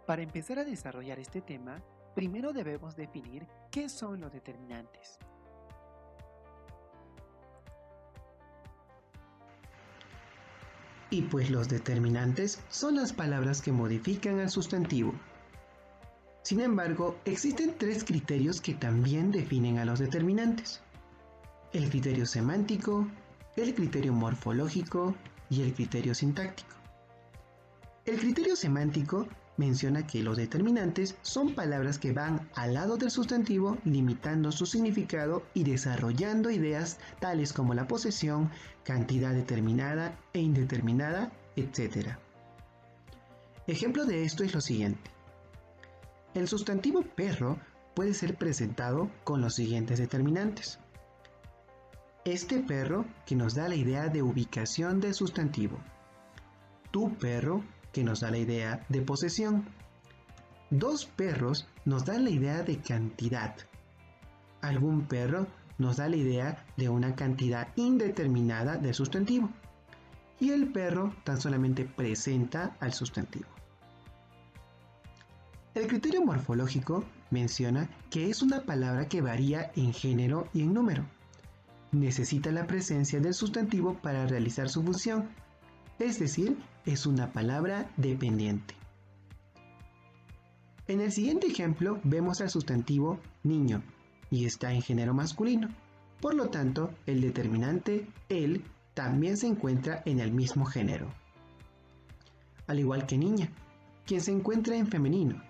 Para empezar a desarrollar este tema, primero debemos definir qué son los determinantes. Y pues los determinantes son las palabras que modifican al sustantivo. Sin embargo, existen tres criterios que también definen a los determinantes: el criterio semántico, el criterio morfológico y el criterio sintáctico. El criterio semántico menciona que los determinantes son palabras que van al lado del sustantivo, limitando su significado y desarrollando ideas tales como la posesión, cantidad determinada e indeterminada, etc. Ejemplo de esto es lo siguiente. El sustantivo perro puede ser presentado con los siguientes determinantes. Este perro, que nos da la idea de ubicación del sustantivo. Tu perro, que nos da la idea de posesión. Dos perros nos dan la idea de cantidad. Algún perro nos da la idea de una cantidad indeterminada del sustantivo. Y el perro tan solamente presenta al sustantivo. El criterio morfológico menciona que es una palabra que varía en género y en número. Necesita la presencia del sustantivo para realizar su función, es decir, es una palabra dependiente. En el siguiente ejemplo vemos al sustantivo niño y está en género masculino. Por lo tanto, el determinante el también se encuentra en el mismo género. Al igual que niña, quien se encuentra en femenino.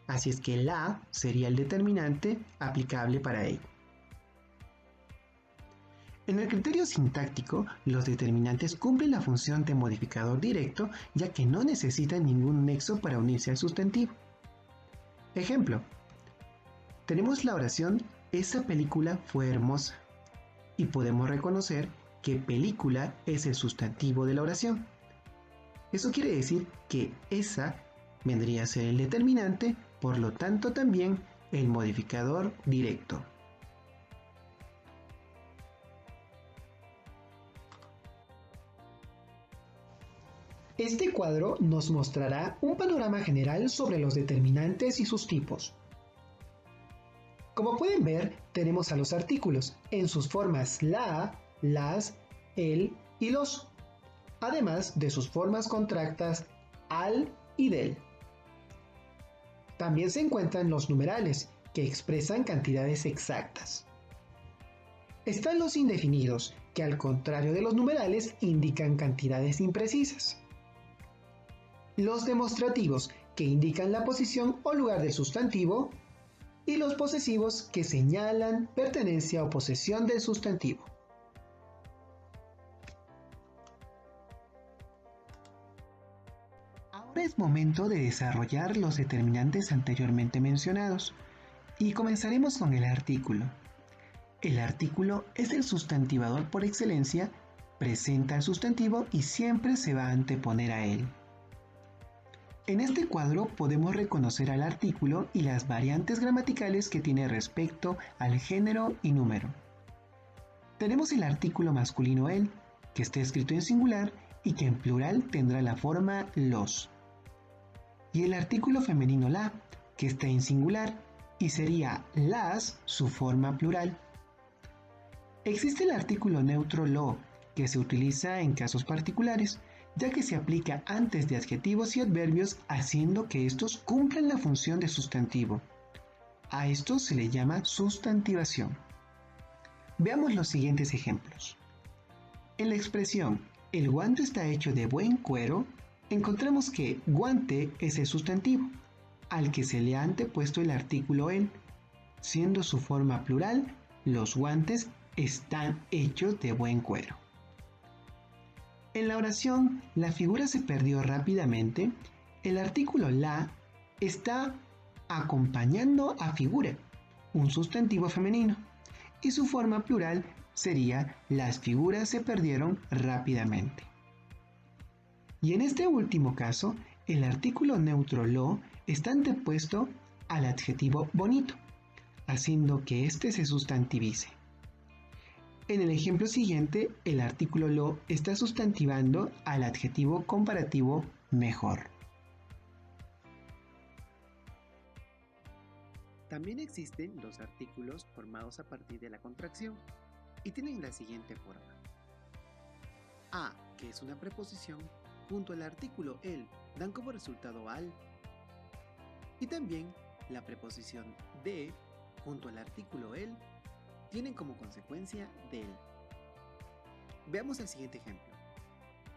Así es que la sería el determinante aplicable para ello. En el criterio sintáctico, los determinantes cumplen la función de modificador directo, ya que no necesitan ningún nexo para unirse al sustantivo. Ejemplo, tenemos la oración "esa película fue hermosa" y podemos reconocer que película es el sustantivo de la oración. Eso quiere decir que esa vendría a ser el determinante, por lo tanto también el modificador directo. Este cuadro nos mostrará un panorama general sobre los determinantes y sus tipos. Como pueden ver, tenemos a los artículos en sus formas la, las, el y los, además de sus formas contractas al y del. También se encuentran los numerales, que expresan cantidades exactas. Están los indefinidos, que al contrario de los numerales indican cantidades imprecisas. Los demostrativos, que indican la posición o lugar del sustantivo, y los posesivos, que señalan pertenencia o posesión del sustantivo. Ahora es momento de desarrollar los determinantes anteriormente mencionados, y comenzaremos con el artículo. El artículo es el sustantivador por excelencia, presenta al sustantivo y siempre se va a anteponer a él. En este cuadro podemos reconocer al artículo y las variantes gramaticales que tiene respecto al género y número. Tenemos el artículo masculino el, que está escrito en singular y que en plural tendrá la forma los. Y el artículo femenino la, que está en singular y sería las su forma plural. Existe el artículo neutro lo, que se utiliza en casos particulares, ya que se aplica antes de adjetivos y adverbios haciendo que estos cumplan la función de sustantivo. A esto se le llama sustantivación. Veamos los siguientes ejemplos. En la expresión "el guante está hecho de buen cuero", encontramos que guante es el sustantivo, al que se le ha antepuesto el artículo el, siendo su forma plural, los guantes están hechos de buen cuero. En la oración "la figura se perdió rápidamente", el artículo la está acompañando a figura, un sustantivo femenino, y su forma plural sería "las figuras se perdieron rápidamente". Y en este último caso, el artículo neutro lo está antepuesto al adjetivo bonito, haciendo que éste se sustantivice. En el ejemplo siguiente, el artículo lo está sustantivando al adjetivo comparativo mejor. También existen los artículos formados a partir de la contracción y tienen la siguiente forma. A, que es una preposición, junto al artículo el dan como resultado al. Y también la preposición de, junto al artículo el, tienen como consecuencia del. Veamos el siguiente ejemplo.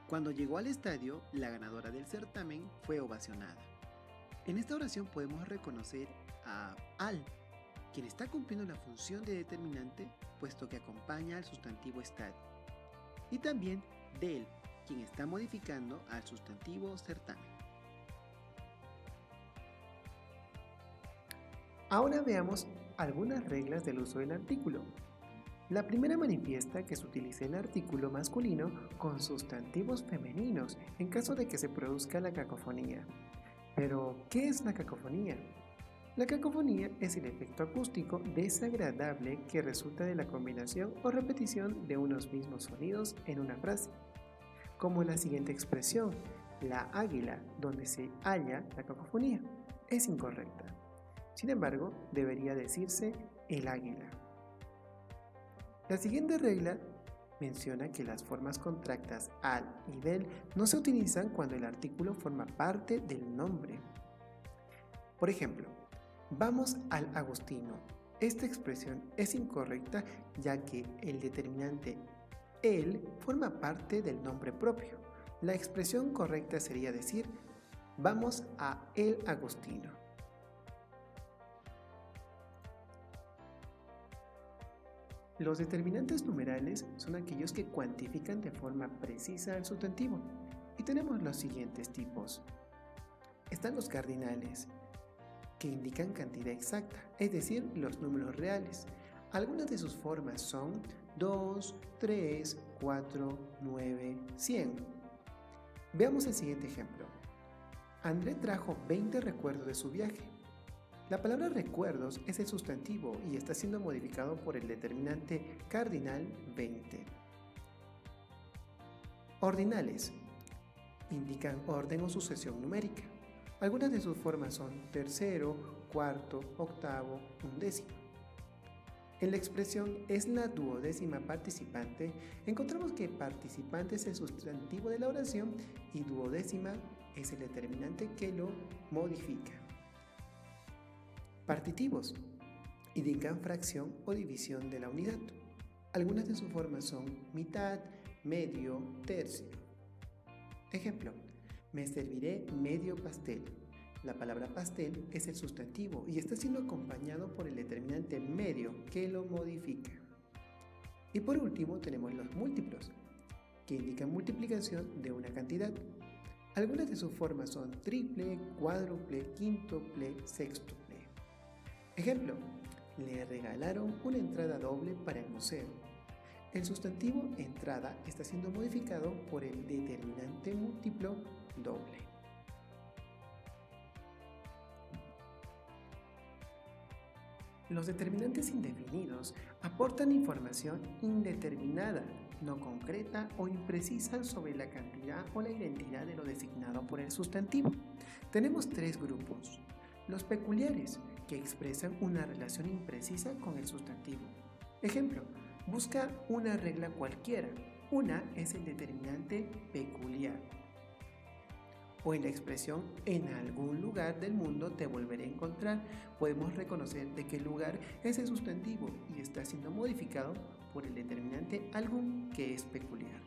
Cuando llegó al estadio, la ganadora del certamen fue ovacionada. En esta oración podemos reconocer a al, quien está cumpliendo la función de determinante, puesto que acompaña al sustantivo estadio. Y también del, quien está modificando al sustantivo certamen. Ahora veamos algunas reglas del uso del artículo. La primera manifiesta que se utilice el artículo masculino con sustantivos femeninos en caso de que se produzca la cacofonía. Pero, ¿qué es la cacofonía? La cacofonía es el efecto acústico desagradable que resulta de la combinación o repetición de unos mismos sonidos en una frase, como la siguiente expresión, la águila, donde se halla la cacofonía, es incorrecta. Sin embargo, debería decirse el águila. La siguiente regla menciona que las formas contractas al y del no se utilizan cuando el artículo forma parte del nombre. Por ejemplo, vamos al Agustino. Esta expresión es incorrecta ya que el determinante el forma parte del nombre propio. La expresión correcta sería decir vamos a el Agustino. Los determinantes numerales son aquellos que cuantifican de forma precisa el sustantivo. Y tenemos los siguientes tipos. Están los cardinales, que indican cantidad exacta, es decir, los números reales. Algunas de sus formas son 2, 3, 4, 9, 100. Veamos el siguiente ejemplo. André trajo 20 recuerdos de su viaje. La palabra recuerdos es el sustantivo y está siendo modificado por el determinante cardinal 20. Ordinales indican orden o sucesión numérica. Algunas de sus formas son tercero, cuarto, octavo, undécimo. En la expresión es la duodécima participante, encontramos que participante es el sustantivo de la oración y duodécima es el determinante que lo modifica. Partitivos indican fracción o división de la unidad. Algunas de sus formas son mitad, medio, tercio. Ejemplo, me serviré medio pastel. La palabra pastel es el sustantivo y está siendo acompañado por el determinante medio que lo modifica. Y por último tenemos los múltiplos, que indican multiplicación de una cantidad. Algunas de sus formas son triple, cuádruple, quíntuple, sextuple. Ejemplo, le regalaron una entrada doble para el museo. El sustantivo entrada está siendo modificado por el determinante múltiplo doble. Los determinantes indefinidos aportan información indeterminada, no concreta o imprecisa sobre la cantidad o la identidad de lo designado por el sustantivo. Tenemos tres grupos. Los peculiares, que expresan una relación imprecisa con el sustantivo. Ejemplo, busca una regla cualquiera. Una es el determinante peculiar. O en la expresión en algún lugar del mundo te volveré a encontrar, podemos reconocer de qué lugar es el sustantivo y está siendo modificado por el determinante algún que es peculiar.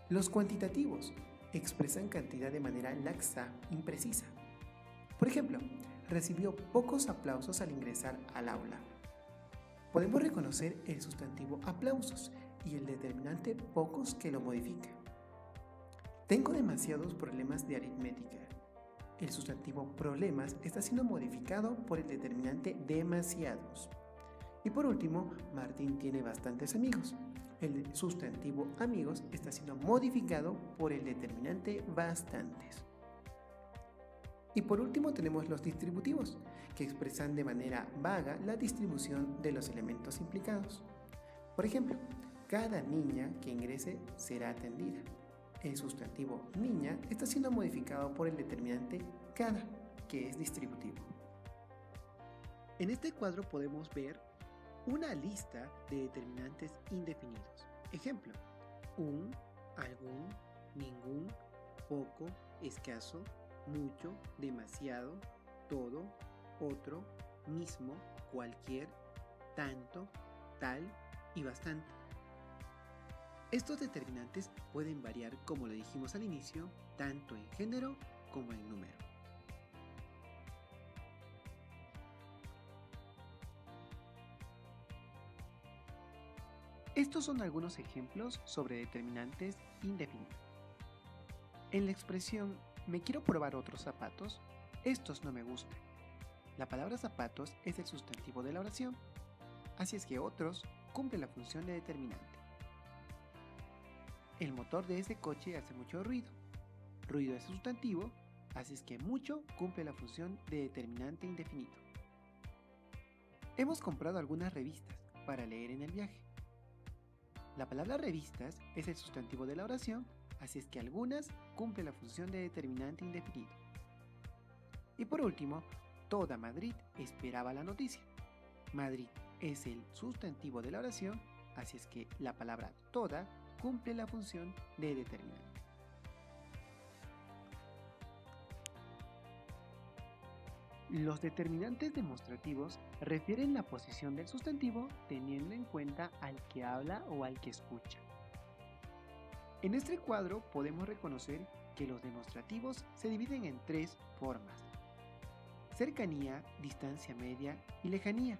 Los cuantitativos expresan cantidad de manera laxa, imprecisa. Por ejemplo, recibió pocos aplausos al ingresar al aula. Podemos reconocer el sustantivo aplausos y el determinante pocos que lo modifica. Tengo demasiados problemas de aritmética. El sustantivo problemas está siendo modificado por el determinante demasiados. Y por último, Martín tiene bastantes amigos. El sustantivo amigos está siendo modificado por el determinante bastantes. Y por último tenemos los distributivos, que expresan de manera vaga la distribución de los elementos implicados. Por ejemplo, cada niña que ingrese será atendida. El sustantivo niña está siendo modificado por el determinante cada, que es distributivo. En este cuadro podemos ver una lista de determinantes indefinidos. Ejemplo, un, algún, ningún, poco, escaso, mucho, demasiado, todo, otro, mismo, cualquier, tanto, tal y bastante. Estos determinantes pueden variar, como lo dijimos al inicio, tanto en género como en número. Estos son algunos ejemplos sobre determinantes indefinidos. En la expresión "me quiero probar otros zapatos", estos no me gustan. La palabra zapatos es el sustantivo de la oración, así es que otros cumple la función de determinante. El motor de ese coche hace mucho ruido. Ruido es sustantivo, así es que mucho cumple la función de determinante indefinido. Hemos comprado algunas revistas para leer en el viaje. La palabra revistas es el sustantivo de la oración, así es que algunas cumple la función de determinante indefinido. Y por último, toda Madrid esperaba la noticia. Madrid es el sustantivo de la oración, así es que la palabra toda cumple la función de determinante. Los determinantes demostrativos refieren la posición del sustantivo teniendo en cuenta al que habla o al que escucha. En este cuadro podemos reconocer que los demostrativos se dividen en tres formas: cercanía, distancia media y lejanía.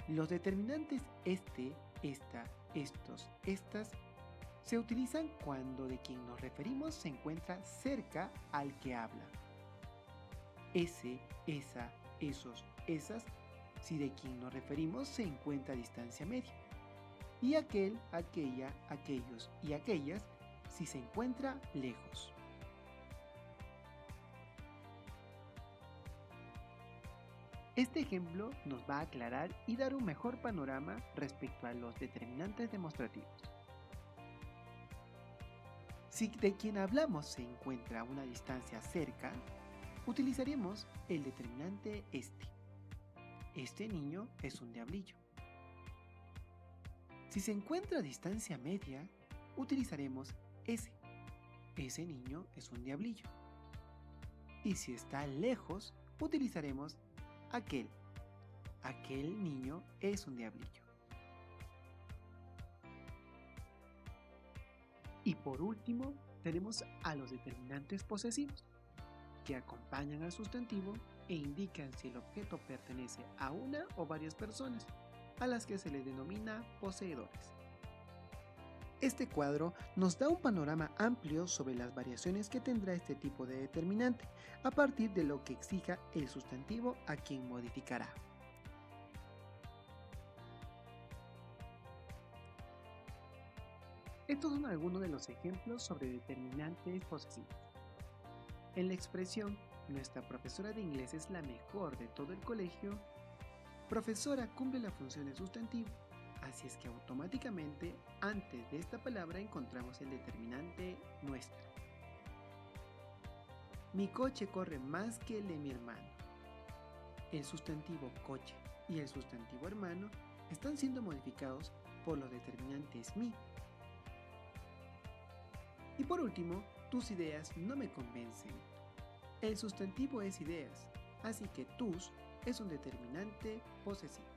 Los determinantes este, esta, estos, estas se utilizan cuando de quien nos referimos se encuentra cerca al que habla. Ese, esa, esos, esas, si de quien nos referimos se encuentra a distancia media. Y aquel, aquella, aquellos y aquellas, si se encuentra lejos. Este ejemplo nos va a aclarar y dar un mejor panorama respecto a los determinantes demostrativos. Si de quien hablamos se encuentra a una distancia cerca, utilizaremos el determinante este. Este niño es un diablillo. Si se encuentra a distancia media, utilizaremos ese. Ese niño es un diablillo. Y si está lejos, utilizaremos aquel. Aquel niño es un diablillo. Y por último, tenemos a los determinantes posesivos, que acompañan al sustantivo e indican si el objeto pertenece a una o varias personas, a las que se les denomina poseedores. Este cuadro nos da un panorama amplio sobre las variaciones que tendrá este tipo de determinante, a partir de lo que exija el sustantivo a quien modificará. Estos son algunos de los ejemplos sobre determinantes posesivos. En la expresión "nuestra profesora de inglés es la mejor de todo el colegio", profesora cumple la función de sustantivo, así es que automáticamente antes de esta palabra encontramos el determinante nuestra. Mi coche corre más que el de mi hermano. El sustantivo coche y el sustantivo hermano están siendo modificados por los determinantes mi. Y por último, tus ideas no me convencen. El sustantivo es ideas, así que tus es un determinante posesivo.